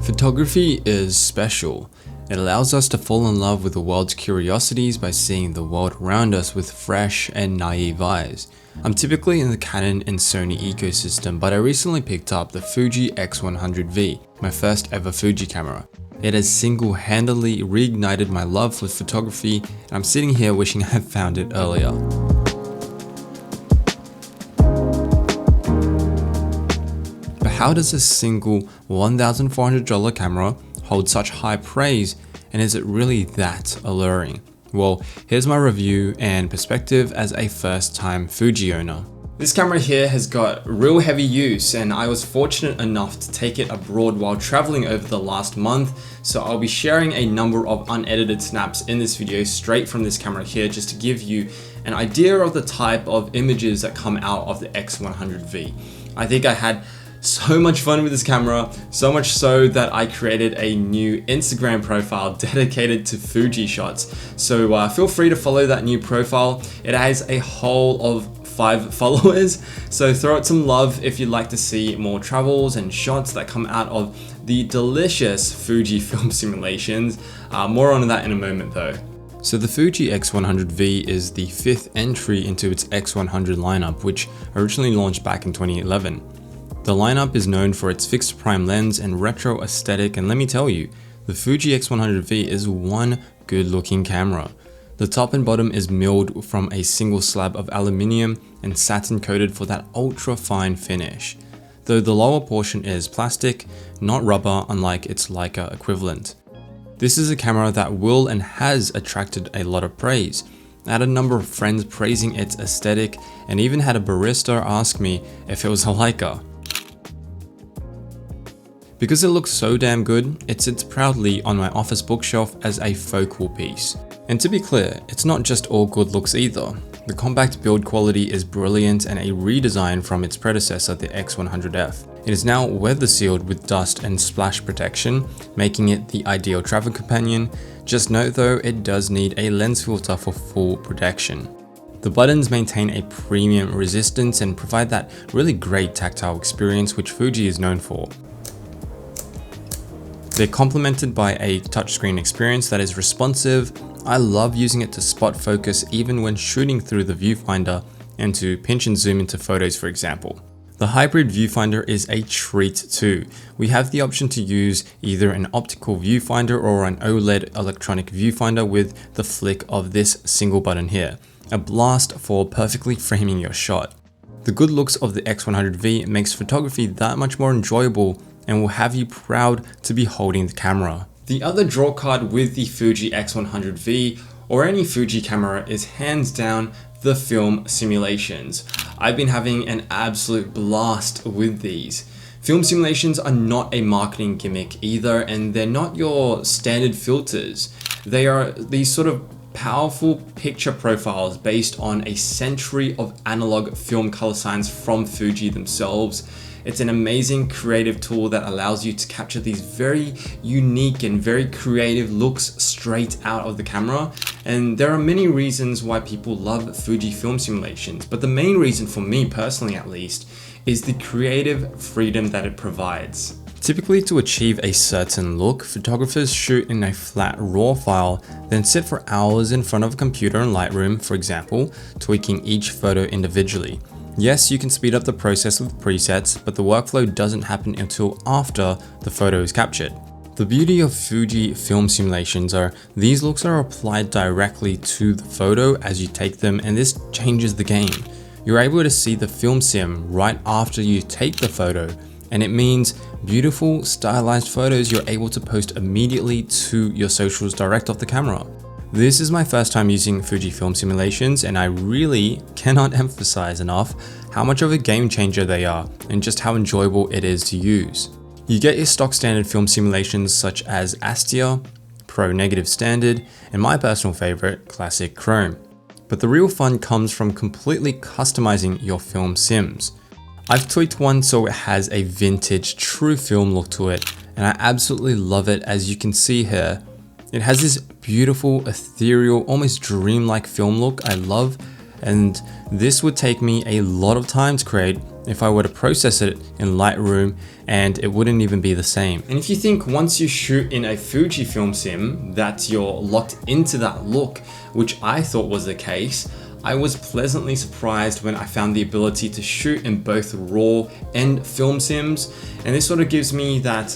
Photography is special. It allows us to fall in love with the world's curiosities by seeing the world around us with fresh and naive eyes. I'm typically in the Canon and Sony ecosystem, but I recently picked up the Fuji X100V, my first ever Fuji camera. It has single-handedly reignited my love for photography, and I'm sitting here wishing I had found it earlier. But how does a single $1,400 camera hold such high praise, and is it really that alluring? Well, here's my review and perspective as a first-time Fuji owner. This camera here has got real heavy use, and I was fortunate enough to take it abroad while traveling over the last month, so I'll be sharing a number of unedited snaps in this video straight from this camera here, just to give you an idea of the type of images that come out of the X100V. I think I had so much fun with this camera, so much so that I created a new Instagram profile dedicated to Fuji shots. So feel free to follow that new profile. It has a whole of 5 followers, so throw it some love if you'd like to see more travels and shots that come out of the delicious Fuji film simulations. More on that in a moment though. So the Fuji X100V is the 5th entry into its X100 lineup, which originally launched back in 2011. The lineup is known for its fixed prime lens and retro aesthetic, and let me tell you, the Fuji X100V is one good looking camera. The top and bottom is milled from a single slab of aluminium and satin coated for that ultra fine finish, though the lower portion is plastic, not rubber, unlike its Leica equivalent. This is a camera that will and has attracted a lot of praise. I had a number of friends praising its aesthetic, and even had a barista ask me if it was a Leica. Because it looks so damn good, it sits proudly on my office bookshelf as a focal piece. And to be clear, it's not just all good looks either. The compact build quality is brilliant and a redesign from its predecessor, the X100F. It is now weather sealed with dust and splash protection, making it the ideal travel companion. Just note though, it does need a lens filter for full protection. The buttons maintain a premium resistance and provide that really great tactile experience which Fuji is known for. They're complemented by a touchscreen experience that is responsive. I love using it to spot focus even when shooting through the viewfinder and to pinch and zoom into photos, for example. The hybrid viewfinder is a treat too. We have the option to use either an optical viewfinder or an OLED electronic viewfinder with the flick of this single button here. A blast for perfectly framing your shot. The good looks of the X100V makes photography that much more enjoyable and will have you proud to be holding the camera. The other draw card with the Fuji X100V or any Fuji camera is hands down the film simulations. I've been having an absolute blast with these. Film simulations are not a marketing gimmick either, and they're not your standard filters. They are these sort of powerful picture profiles based on a century of analog film color science from Fuji themselves. It's an amazing creative tool that allows you to capture these very unique and very creative looks straight out of the camera. And there are many reasons why people love Fuji film simulations, but the main reason for me personally at least is the creative freedom that it provides. Typically, to achieve a certain look, photographers shoot in a flat RAW file, then sit for hours in front of a computer in Lightroom, for example, tweaking each photo individually. Yes, you can speed up the process with presets, but the workflow doesn't happen until after the photo is captured. The beauty of Fuji film simulations are these looks are applied directly to the photo as you take them, and this changes the game. You're able to see the film sim right after you take the photo, and it means beautiful stylized photos you're able to post immediately to your socials direct off the camera. This is my first time using Fuji film simulations, and I really cannot emphasize enough how much of a game changer they are and just how enjoyable it is to use. You get your stock standard film simulations such as Astia, Pro Negative Standard, and my personal favorite, Classic Chrome. But the real fun comes from completely customizing your film sims. I've tweaked one so it has a vintage true film look to it, and I absolutely love it. As you can see here, it has this beautiful, ethereal, almost dreamlike film look I love, and this would take me a lot of time to create if I were to process it in Lightroom, and it wouldn't even be the same. And if you think once you shoot in a Fujifilm sim that you're locked into that look, which I thought was the case, I was pleasantly surprised when I found the ability to shoot in both RAW and film sims. And this sort of gives me that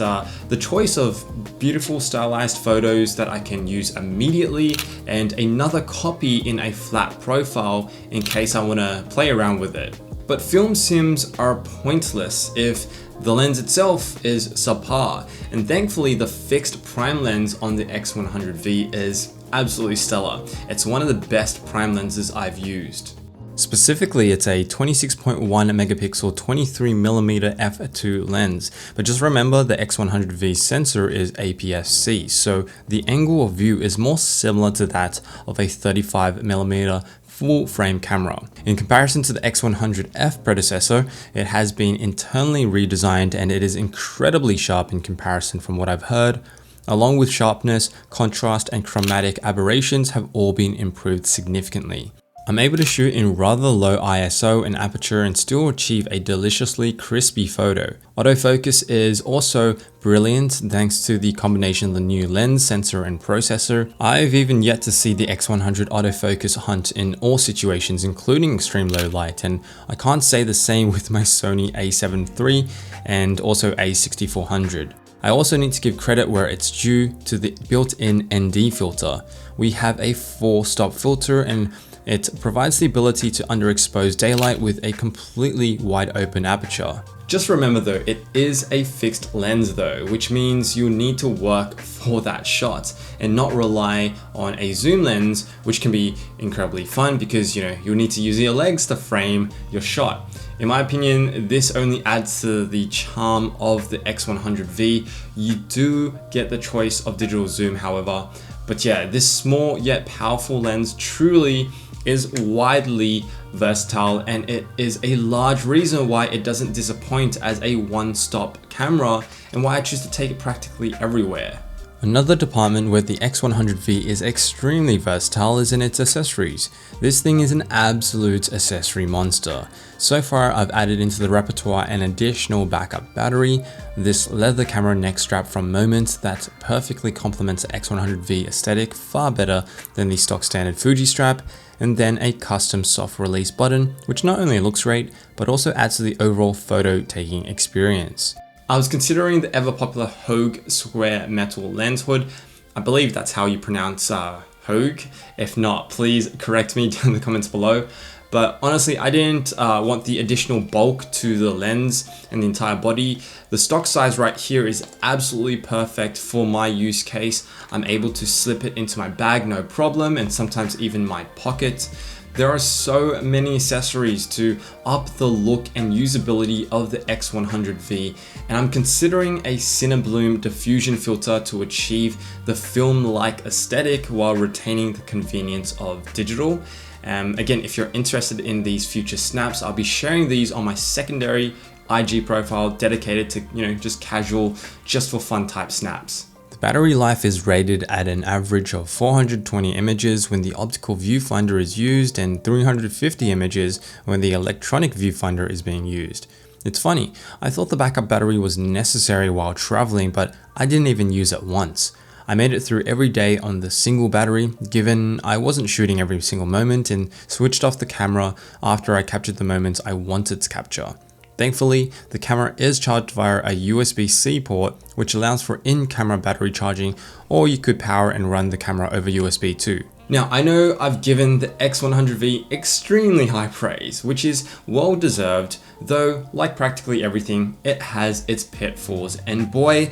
the choice of beautiful stylized photos that I can use immediately and another copy in a flat profile in case I want to play around with it. But film sims are pointless if the lens itself is subpar, and thankfully the fixed prime lens on the X100V is absolutely stellar. It's one of the best prime lenses I've used. Specifically, it's a 26.1 megapixel 23mm f2 lens, but just remember the X100V sensor is APS-C, so the angle of view is more similar to that of a 35mm full frame camera. In comparison to the X100F predecessor, it has been internally redesigned and it is incredibly sharp in comparison from what I've heard. Along with sharpness, contrast, and chromatic aberrations have all been improved significantly. I'm able to shoot in rather low ISO and aperture and still achieve a deliciously crispy photo. Autofocus is also brilliant thanks to the combination of the new lens, sensor, and processor. I've even yet to see the X100 autofocus hunt in all situations, including extreme low light, and I can't say the same with my Sony a7 III and also a6400. I also need to give credit where it's due to the built-in ND filter. We have a 4-stop filter and it provides the ability to underexpose daylight with a completely wide open aperture. Just remember though, it is a fixed lens though, which means you need to work for that shot and not rely on a zoom lens, which can be incredibly fun because you'll need to use your legs to frame your shot. In my opinion, this only adds to the charm of the X100V. You do get the choice of digital zoom, however, but yeah, this small yet powerful lens truly is widely versatile, and it is a large reason why it doesn't disappoint as a one-stop camera and why I choose to take it practically everywhere. Another department where the X100V is extremely versatile is in its accessories. This thing is an absolute accessory monster. So far, I've added into the repertoire an additional backup battery, this leather camera neck strap from Moment that perfectly complements the X100V aesthetic far better than the stock standard Fuji strap, and then a custom soft release button, which not only looks great, but also adds to the overall photo taking experience. I was considering the ever popular Hogue square metal lens hood. I believe that's how you pronounce Hogue. If not, please correct me down in the comments below. But honestly, I didn't want the additional bulk to the lens and the entire body. The stock size right here is absolutely perfect for my use case. I'm able to slip it into my bag, no problem, and sometimes even my pocket. There are so many accessories to up the look and usability of the X100V, and I'm considering a Cinebloom diffusion filter to achieve the film-like aesthetic while retaining the convenience of digital. Again, if you're interested in these future snaps, I'll be sharing these on my secondary IG profile dedicated to, just casual, just for fun type snaps. The battery life is rated at an average of 420 images when the optical viewfinder is used and 350 images when the electronic viewfinder is being used. It's funny, I thought the backup battery was necessary while traveling, but I didn't even use it once. I made it through every day on the single battery, given I wasn't shooting every single moment, and switched off the camera after I captured the moments I wanted to capture. Thankfully, the camera is charged via a USB-C port, which allows for in-camera battery charging, or you could power and run the camera over USB too. Now, I know I've given the X100V extremely high praise, which is well deserved, though like practically everything, it has its pitfalls, and boy,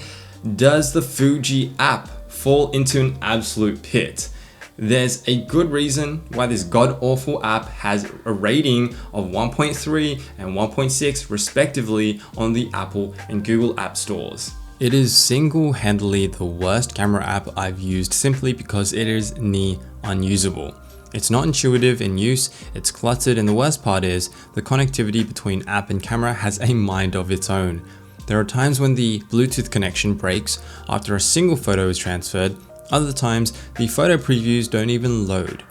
does the Fuji app fall into an absolute pit. There's a good reason why this god-awful app has a rating of 1.3 and 1.6 respectively on the Apple and Google app stores. It is single-handedly the worst camera app I've used simply because it is near unusable. It's not intuitive in use, it's cluttered, and the worst part is the connectivity between app and camera has a mind of its own. There are times when the Bluetooth connection breaks after a single photo is transferred. Other times, the photo previews don't even load.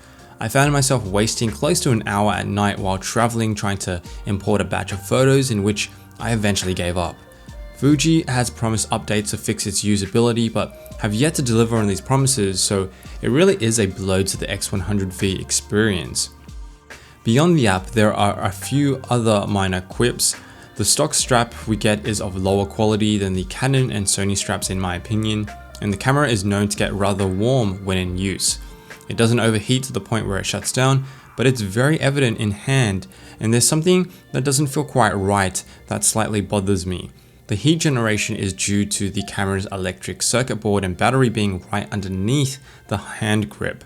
I found myself wasting close to an hour at night while traveling trying to import a batch of photos, in which I eventually gave up. Fuji has promised updates to fix its usability, but have yet to deliver on these promises, so it really is a blow to the X100V experience. Beyond the app, there are a few other minor quips. The stock strap we get is of lower quality than the Canon and Sony straps in my opinion, and the camera is known to get rather warm when in use. It doesn't overheat to the point where it shuts down, but it's very evident in hand, and there's something that doesn't feel quite right that slightly bothers me. The heat generation is due to the camera's electric circuit board and battery being right underneath the hand grip.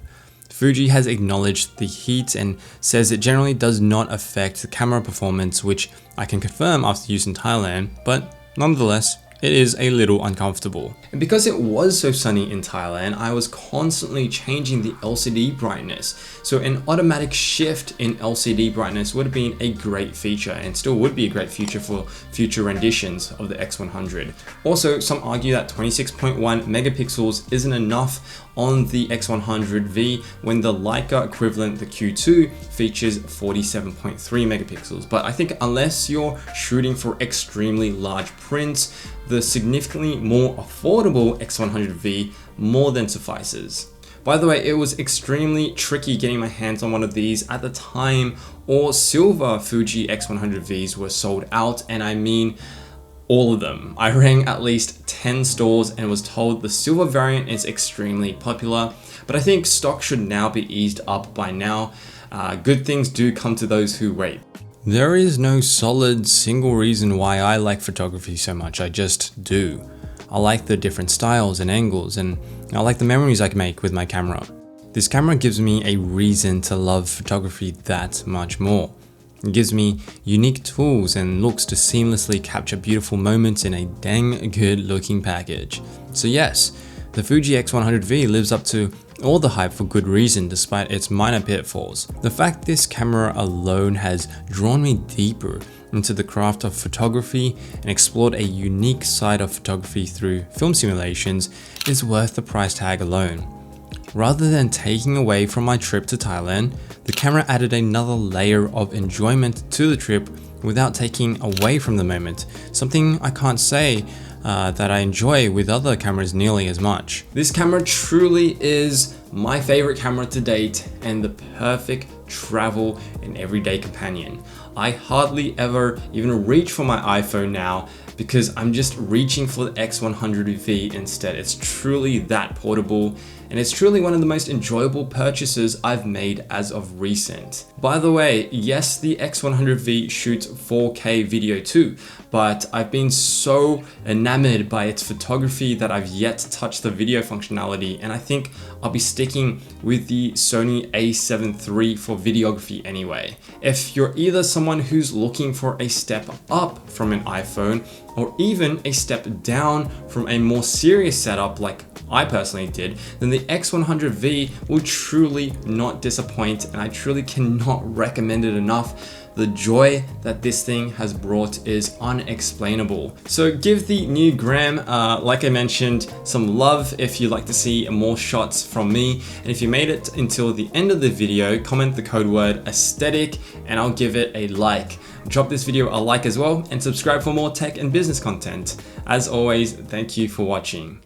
Fuji has acknowledged the heat and says it generally does not affect the camera performance, which I can confirm after use in Thailand, but nonetheless, it is a little uncomfortable. And because it was so sunny in Thailand, I was constantly changing the LCD brightness. So an automatic shift in LCD brightness would have been a great feature, and still would be a great feature for future renditions of the X100. Also, some argue that 26.1 megapixels isn't enough on the X100V when the Leica equivalent, the Q2, features 47.3 megapixels. But I think unless you're shooting for extremely large prints, the significantly more affordable X100V more than suffices. By the way, it was extremely tricky getting my hands on one of these at the time all silver Fuji X100Vs were sold out, and I mean all of them. I rang at least 10 stores and was told the silver variant is extremely popular, but I think stock should now be eased up by now. Good things do come to those who wait. There is no solid single reason why I like photography so much, I just do. I like the different styles and angles, and I like the memories I can make with my camera. This camera gives me a reason to love photography that much more. It gives me unique tools and looks to seamlessly capture beautiful moments in a dang good looking package. So yes, the Fuji X100V lives up to all the hype for good reason despite its minor pitfalls. The fact this camera alone has drawn me deeper into the craft of photography and explored a unique side of photography through film simulations is worth the price tag alone. Rather than taking away from my trip to Thailand, the camera added another layer of enjoyment to the trip without taking away from the moment, something I can't say that I enjoy with other cameras nearly as much. This camera truly is my favorite camera to date and the perfect travel and everyday companion. I hardly ever even reach for my iPhone now because I'm just reaching for the X100V instead. It's truly that portable, and it's truly one of the most enjoyable purchases I've made as of recent. By the way, yes, the X100V shoots 4K video too, but I've been so enamored by its photography that I've yet to touch the video functionality, and I think I'll be sticking with the Sony a7 III for videography anyway. If you're either someone who's looking for a step up from an iPhone, or even a step down from a more serious setup like I personally did, then the X100V will truly not disappoint, and I truly cannot recommend it enough. The joy that this thing has brought is unexplainable. So give the new gram, like I mentioned, some love if you'd like to see more shots from me. And if you made it until the end of the video, comment the code word aesthetic and I'll give it a like. Drop this video a like as well and subscribe for more tech and business content. As always, thank you for watching.